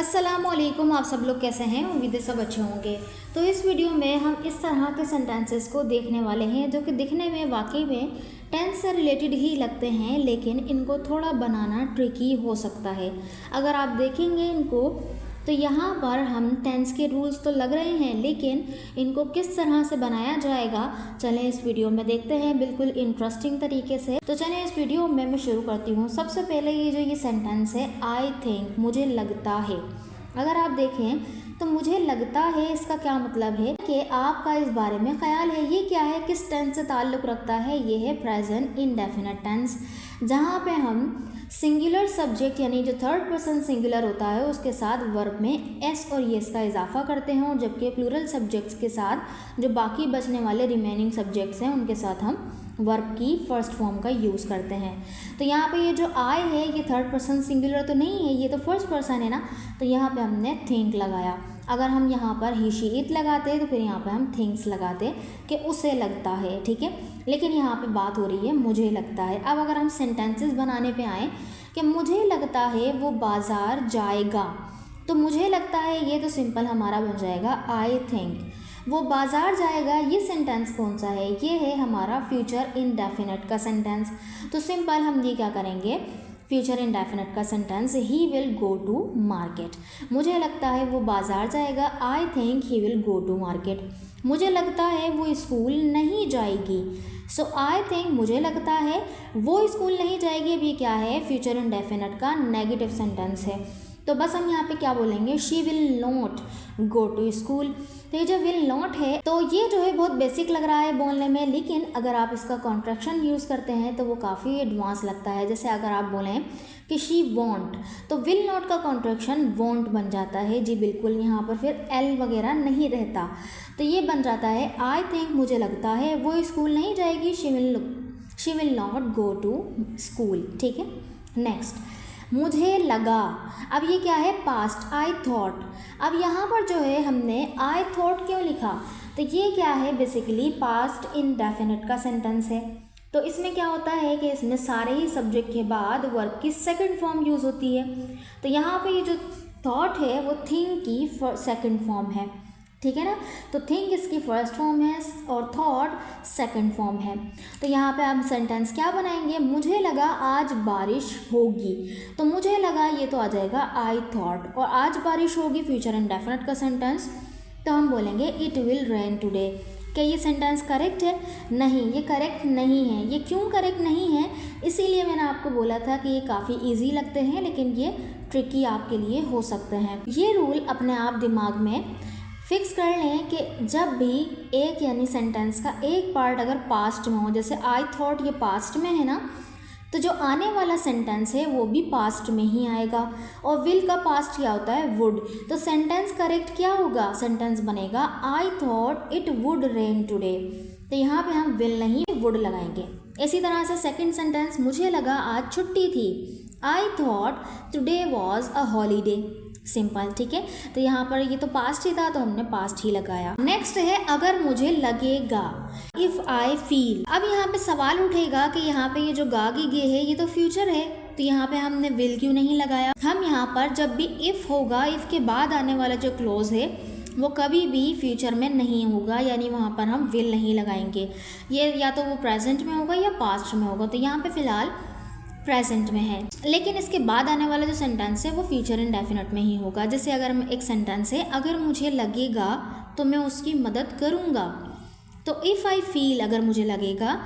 अस्सलामुअलैकुम। आप सब लोग कैसे हैं? उम्मीद है सब अच्छे होंगे। तो इस वीडियो में हम इस तरह के सेंटेंसेस को देखने वाले हैं जो कि दिखने में वाकई में टेंस से रिलेटेड ही लगते हैं, लेकिन इनको थोड़ा बनाना ट्रिकी हो सकता है। अगर आप देखेंगे इनको तो यहाँ पर हम टेंस के रूल्स तो लग रहे हैं, लेकिन इनको किस तरह से बनाया जाएगा चलें इस वीडियो में देखते हैं बिल्कुल इंटरेस्टिंग तरीके से। तो चलें इस वीडियो में मैं शुरू करती हूँ। सबसे पहले ये सेंटेंस है आई थिंक, मुझे लगता है। अगर आप देखें तो मुझे लगता है इसका क्या मतलब है कि आपका इस बारे में ख्याल है। ये क्या है, किस टेंस से ताल्लुक़ रखता है? ये है प्रेजेंट इंडेफिनिट टेंस, जहाँ पे हम सिंगुलर सब्जेक्ट यानी जो थर्ड पर्सन सिंगुलर होता है उसके साथ वर्ब में एस और येस का इजाफा करते हैं, और जबकि प्लूरल सब्जेक्ट्स के साथ जो बाकी बचने वाले रिमेनिंग सब्जेक्ट्स हैं उनके साथ हम वर्ब की फर्स्ट फॉर्म का यूज़ करते हैं। तो यहाँ पे ये जो आई है ये थर्ड पर्सन सिंगुलर तो नहीं है, ये तो फर्स्ट पर्सन है ना, तो यहाँ पे हमने थिंक लगाया। अगर हम यहाँ पर ही शी इट लगाते तो फिर यहाँ पे हम थिंक्स लगाते कि उसे लगता है, ठीक है। लेकिन यहाँ पे बात हो रही है मुझे लगता है। अब अगर हम सेंटेंसेस बनाने पे आए कि मुझे लगता है वो बाज़ार जाएगा, तो मुझे लगता है ये तो सिंपल हमारा बन जाएगा आई थिंक। वो बाज़ार जाएगा, ये सेंटेंस कौन सा है? ये है हमारा फ्यूचर इंडेफिनिट का सेंटेंस। तो सिंपल हम ये क्या करेंगे, फ्यूचर इंडेफिनिट का sentence he will go to market. मुझे लगता है वो बाज़ार जाएगा, I think he will go to market. मुझे लगता है वो स्कूल नहीं जाएगी, सो आई थिंक मुझे लगता है वो स्कूल नहीं जाएगी। अभी क्या है, फ्यूचर इंडेफिनिट का नेगेटिव सेंटेंस है। तो बस हम यहाँ पे क्या बोलेंगे, she will not go to school. तो ये जो विल नॉट है तो ये जो है बहुत बेसिक लग रहा है बोलने में, लेकिन अगर आप इसका कॉन्ट्रैक्शन यूज़ करते हैं तो वो काफ़ी एडवांस लगता है। जैसे अगर आप बोलें कि शी वॉन्ट, तो विल नॉट का कॉन्ट्रैक्शन वॉन्ट बन जाता है। जी बिल्कुल, यहाँ पर फिर एल वगैरह नहीं रहता, तो ये बन जाता है आई थिंक मुझे लगता है वो स्कूल नहीं जाएगी, she will not go to school, ठीक है। नेक्स्ट, मुझे लगा। अब ये क्या है, पास्ट, आई थॉट। अब यहाँ पर जो है हमने आई थॉट क्यों लिखा, तो ये क्या है, बेसिकली पास्ट इंडेफिनिट का सेंटेंस है। तो इसमें क्या होता है कि इसमें सारे ही सब्जेक्ट के बाद वर्ब की सेकंड फॉर्म यूज़ होती है। तो यहाँ पे ये जो थॉट है वो थिंक की सेकंड फॉर्म है, ठीक है ना। तो थिंक इसकी फर्स्ट फॉर्म है और थॉट सेकंड फॉर्म है। तो यहाँ पे हम सेंटेंस क्या बनाएंगे, मुझे लगा आज बारिश होगी। तो मुझे लगा ये तो आ जाएगा आई थॉट, और आज बारिश होगी फ्यूचर इंडेफिनिट का सेंटेंस, तो हम बोलेंगे इट विल रेन टुडे। क्या ये सेंटेंस करेक्ट है? नहीं, ये करेक्ट नहीं है। ये क्यों करेक्ट नहीं है? इसीलिए मैंने आपको बोला था कि ये काफ़ी इजी लगते हैं, लेकिन ये ट्रिकी आपके लिए हो सकते हैं। ये रूल अपने आप दिमाग में फिक्स कर लें कि जब भी एक यानी सेंटेंस का एक पार्ट अगर पास्ट में हो, जैसे आई थॉट ये पास्ट में है ना, तो जो आने वाला सेंटेंस है वो भी पास्ट में ही आएगा। और विल का पास्ट क्या होता है, वुड। तो सेंटेंस करेक्ट क्या होगा, सेंटेंस बनेगा I thought it would rain today. तो यहाँ पे हम विल नहीं वुड लगाएंगे। इसी तरह से सेकंड सेंटेंस, मुझे लगा आज छुट्टी थी, I thought today was a holiday. Simple, ठीक है। तो यहाँ पर ये तो पास्ट ही था तो हमने पास्ट ही लगाया। नेक्स्ट है अगर मुझे लगेगा, इफ़ आई फील। अब यहाँ पे सवाल उठेगा कि यहाँ पे ये जो गागी गे है ये तो फ्यूचर है, तो यहाँ पे हमने विल क्यों नहीं लगाया। हम यहाँ पर जब भी इफ़ होगा, इफ़ के बाद आने वाला जो क्लोज है वो कभी भी फ्यूचर में नहीं होगा, यानी वहाँ पर हम विल नहीं लगाएंगे। ये या तो वो प्रेजेंट में होगा या पास्ट में होगा। तो यहाँ पे फ़िलहाल प्रेजेंट में है, लेकिन इसके बाद आने वाला जो सेंटेंस है वो फ्यूचर इंडेफिनिट में ही होगा। जैसे अगर एक सेंटेंस है, अगर मुझे लगेगा तो मैं उसकी मदद करूँगा। तो इफ़ आई फील, अगर मुझे लगेगा,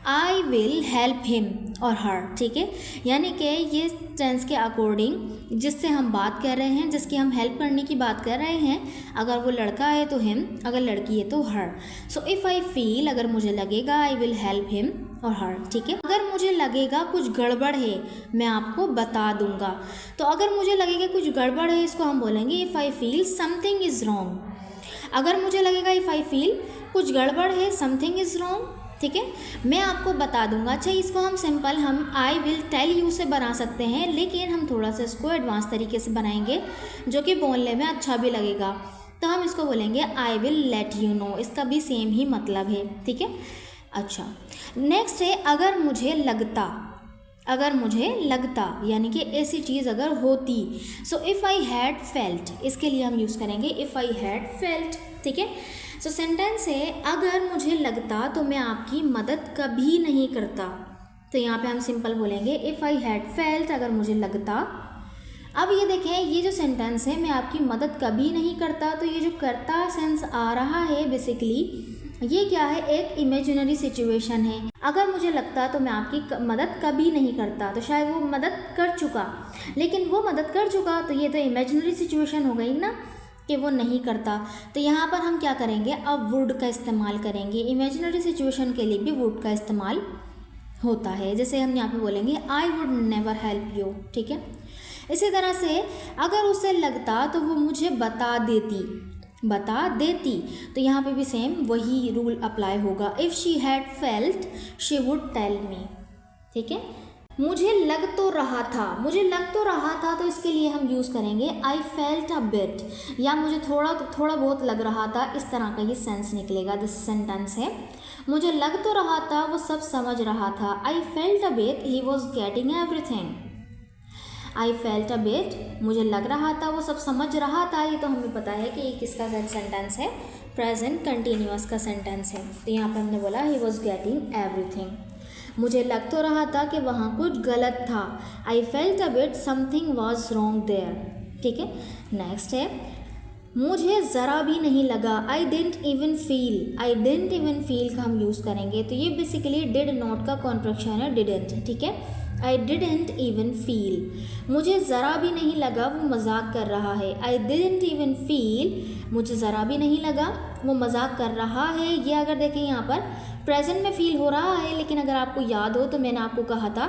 आई विल हेल्प हिम और हर, ठीक है। यानी कि ये टेंस के अकॉर्डिंग जिससे हम बात कर रहे हैं, जिसकी हम हेल्प करने की बात कर रहे हैं, अगर वो लड़का है तो हिम, अगर लड़की है तो हर। सो इफ़ आई फील, अगर मुझे लगेगा, आई विल हेल्प हिम और हर, ठीक है। अगर मुझे लगेगा कुछ गड़बड़ है, मैं आपको बता दूंगा। तो अगर मुझे लगेगा कुछ गड़बड़ है, इसको हम बोलेंगे if I feel something is wrong. अगर मुझे लगेगा इफ़ आई फील कुछ गड़बड़ है, समथिंग इज़ रॉन्ग, ठीक है, मैं आपको बता दूंगा। अच्छा, इसको हम सिंपल हम आई विल टेल यू से बना सकते हैं, लेकिन हम थोड़ा सा इसको एडवांस तरीके से बनाएंगे जो कि बोलने में अच्छा भी लगेगा। तो हम इसको बोलेंगे I will let you know. इसका भी सेम ही मतलब है, ठीक है। अच्छा, नेक्स्ट है अगर मुझे लगता। अगर मुझे लगता, यानी कि ऐसी चीज़ अगर होती। So if I had felt, इसके लिए हम यूज़ करेंगे इफ़ आई हैड फेल्ट, ठीक है। सो सेंटेंस है अगर मुझे लगता तो मैं आपकी मदद कभी नहीं करता। तो यहाँ पे हम सिंपल बोलेंगे इफ़ आई हैड फेल्ट, अगर मुझे लगता। अब ये देखें, ये जो सेंटेंस है मैं आपकी मदद कभी नहीं करता, तो ये जो करता सेंस आ रहा है बेसिकली ये क्या है, एक इमेजिनरी सिचुएशन है। अगर मुझे लगता तो मैं आपकी मदद कभी नहीं करता, तो शायद वो मदद कर चुका, लेकिन वो मदद कर चुका तो ये तो इमेजिनरी सिचुएशन हो गई ना कि वो नहीं करता। तो यहाँ पर हम क्या करेंगे, अब वुड का इस्तेमाल करेंगे। इमेजिनरी सिचुएशन के लिए भी वुड का इस्तेमाल होता है। जैसे हम यहाँ पे बोलेंगे I would never help you, ठीक है। इसी तरह से अगर उसे लगता तो वो मुझे बता देती, तो यहाँ पे भी सेम वही रूल अप्लाई होगा। If she had felt she would tell me, ठीक है। मुझे लग तो रहा था, तो इसके लिए हम यूज़ करेंगे आई फेल्ट अ बिट, या मुझे थोड़ा बहुत लग रहा था, इस तरह का ये सेंस निकलेगा। दिस सेंटेंस है मुझे लग तो रहा था वो सब समझ रहा था। I felt a bit he was getting everything. I felt a bit, मुझे लग रहा था वो सब समझ रहा था। ये तो हमें पता है कि ये किसका सेंटेंस है, प्रेजेंट कंटिन्यूअस का सेंटेंस है। तो यहाँ पे हमने बोला ही वॉज गेटिंग एवरीथिंग। मुझे लग तो रहा था कि वहाँ कुछ गलत था। I felt a bit something was wrong there, ठीक है। नेक्स्ट है मुझे ज़रा भी नहीं लगा। आई डिडंट इवन फील का हम यूज़ करेंगे। तो ये बेसिकली डिड नॉट का कॉन्ट्रैक्शन है डिडंट, ठीक है। आई डिडंट इवन फील, मुझे ज़रा भी नहीं लगा वो मजाक कर रहा है। आई डिडंट इवन फील, मुझे ज़रा भी नहीं लगा वो मजाक कर रहा है। ये अगर देखें यहाँ पर प्रेजेंट में फील हो रहा है, लेकिन अगर आपको याद हो तो मैंने आपको कहा था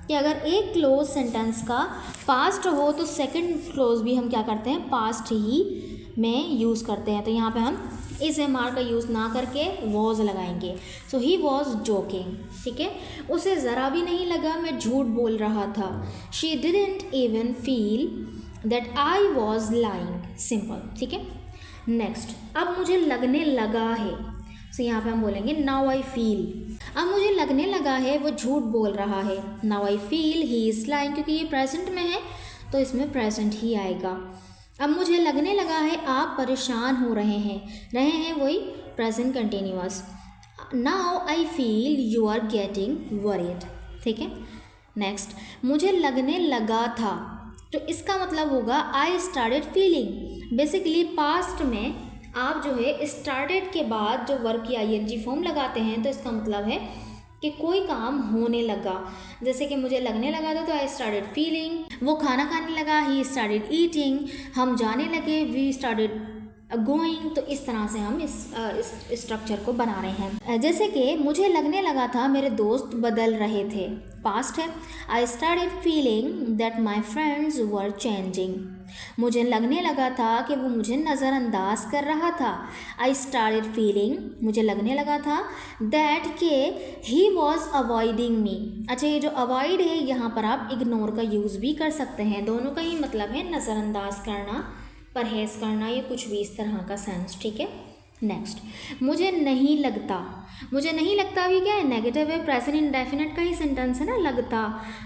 कि अगर एक क्लोज सेंटेंस का पास्ट हो तो सेकंड क्लोज भी हम क्या करते हैं, पास्ट ही में यूज़ करते हैं। तो यहाँ पे हम इस एमआर का यूज़ ना करके वॉज लगाएंगे। सो ही वॉज जोकिंग, ठीक है। उसे ज़रा भी नहीं लगा मैं झूठ बोल रहा था। She didn't even feel that I was lying, simple, ठीक है। नेक्स्ट, अब मुझे लगने लगा है। सो यहाँ पे हम बोलेंगे नाउ आई फील। अब मुझे लगने लगा है वो झूठ बोल रहा है। Now I feel he is lying, क्योंकि ये प्रेजेंट में है तो इसमें प्रेजेंट ही आएगा। अब मुझे लगने लगा है आप परेशान हो रहे हैं वही present continuous. Now I feel you are getting worried, ठीक है। नेक्स्ट, मुझे लगने लगा था, तो इसका मतलब होगा I started feeling. Basically past में आप जो है स्टार्टेड के बाद जो वर्ब की आईएनजी फॉर्म लगाते हैं तो इसका मतलब है कि कोई काम होने लगा। जैसे कि मुझे लगने लगा था तो आई स्टार्टेड फीलिंग, वो खाना खाने लगा ही स्टार्टेड ईटिंग, हम जाने लगे वी स्टार्टेड गोइंग। तो इस तरह से हम इस स्ट्रक्चर को बना रहे हैं। जैसे कि मुझे लगने लगा था मेरे दोस्त बदल रहे थे, पास्ट है। I started feeling that my friends were changing, मुझे लगने लगा था कि वो मुझे नज़रअंदाज कर रहा था। आई स्टार्टेड फीलिंग, मुझे लगने लगा था दैट के ही वॉज अवॉइडिंग मी। अच्छा, ये जो अवॉइड है यहाँ पर आप इग्नोर का यूज़ भी कर सकते हैं। दोनों का ही मतलब है नज़रअंदाज करना, परहेज़ करना, ये कुछ भी इस तरह का सेंस, ठीक है। नेक्स्ट, मुझे नहीं लगता भी क्या है, नेगेटिव है, प्रेजेंट इंडेफिनिट का ही सेंटेंस है ना, लगता।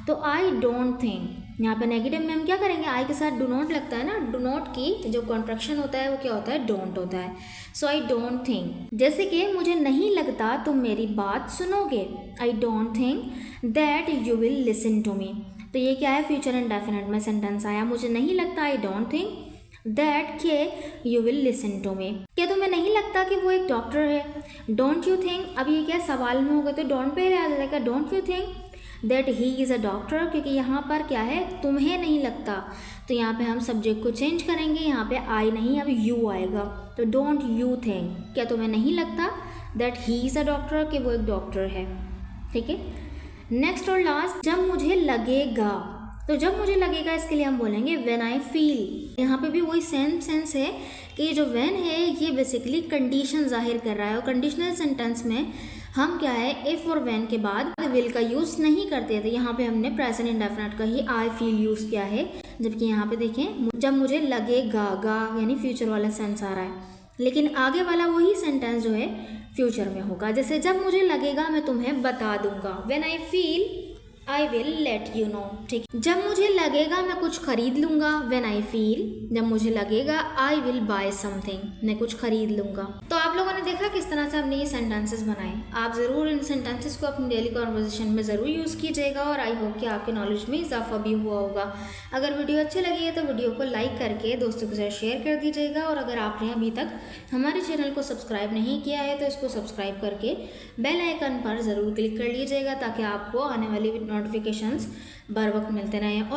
तो आई डोंट थिंक, यहाँ पे नेगेटिव में हम क्या करेंगे, आई के साथ डू नॉट लगता है ना, डू नॉट की जो कॉन्ट्रैक्शन होता है वो क्या होता है, डोंट होता है। सो आई डोंट थिंक, जैसे कि मुझे नहीं लगता तुम मेरी बात सुनोगे। I don't think that you will listen to me. तो ये क्या है, फ्यूचर इंडेफिनिट में सेंटेंस आया, मुझे नहीं लगता, आई डोंट थिंक दैट के you will listen to me. क्या तुम्हें नहीं लगता कि वो एक डॉक्टर है। डोंट यू थिंक, अब ये क्या सवाल में होगा तो डोंट पे आ जाएगा। Don't you think that he is a doctor, क्योंकि यहाँ पर क्या है, तुम्हें नहीं लगता, तो यहाँ पे हम सब्जेक्ट को चेंज करेंगे, यहाँ पे आई नहीं अब यू आएगा। तो डोंट यू थिंक, क्या तुम्हें नहीं लगता that he is a doctor, कि वो एक डॉक्टर है, ठीक है। नेक्स्ट और लास्ट, जब मुझे लगेगा, तो जब मुझे लगेगा इसके लिए हम बोलेंगे व्हेन आई फील। यहाँ पे भी वही सेम सेंस है कि जो व्हेन है ये बेसिकली कंडीशन जाहिर कर रहा है, और कंडीशनल सेंटेंस में हम क्या है, इफ़ और व्हेन के बाद विल का यूज़ नहीं करते थे। यहाँ पे हमने प्रेजेंट इंडेफिनिट का ही आई फील यूज़ किया है, जबकि यहाँ पे देखें जब मुझे लगेगा, गा यानी फ्यूचर वाला सेंस आ रहा है, लेकिन आगे वाला वही सेंटेंस जो है फ्यूचर में होगा। जैसे जब मुझे लगेगा मैं तुम्हें बता दूंगा, when I feel I will let you know. ठीक, जब मुझे लगेगा मैं कुछ खरीद लूंगा, व्हेन आई फील, जब मुझे लगेगा आई विल बाय समथिंग, मैं कुछ खरीद लूंगा। तो आप लोगों ने देखा किस तरह से हमने ये सेंटेंसेस बनाए। आप ज़रूर इन सेंटेंसेस को अपनी डेली कॉन्वर्जेशन में ज़रूर यूज़ कीजिएगा और आई होप कि आपके नॉलेज में इजाफा भी हुआ होगा। अगर वीडियो अच्छी लगी है तो वीडियो को लाइक करके दोस्तों के साथ शेयर कर दीजिएगा और अगर आपने अभी तक हमारे चैनल को सब्सक्राइब नहीं किया है तो इसको सब्सक्राइब करके बेल आइकन पर ज़रूर क्लिक कर लीजिएगा ताकि आपको आने वाली नोटिफिकेशंस बर वक्त मिलते रहें।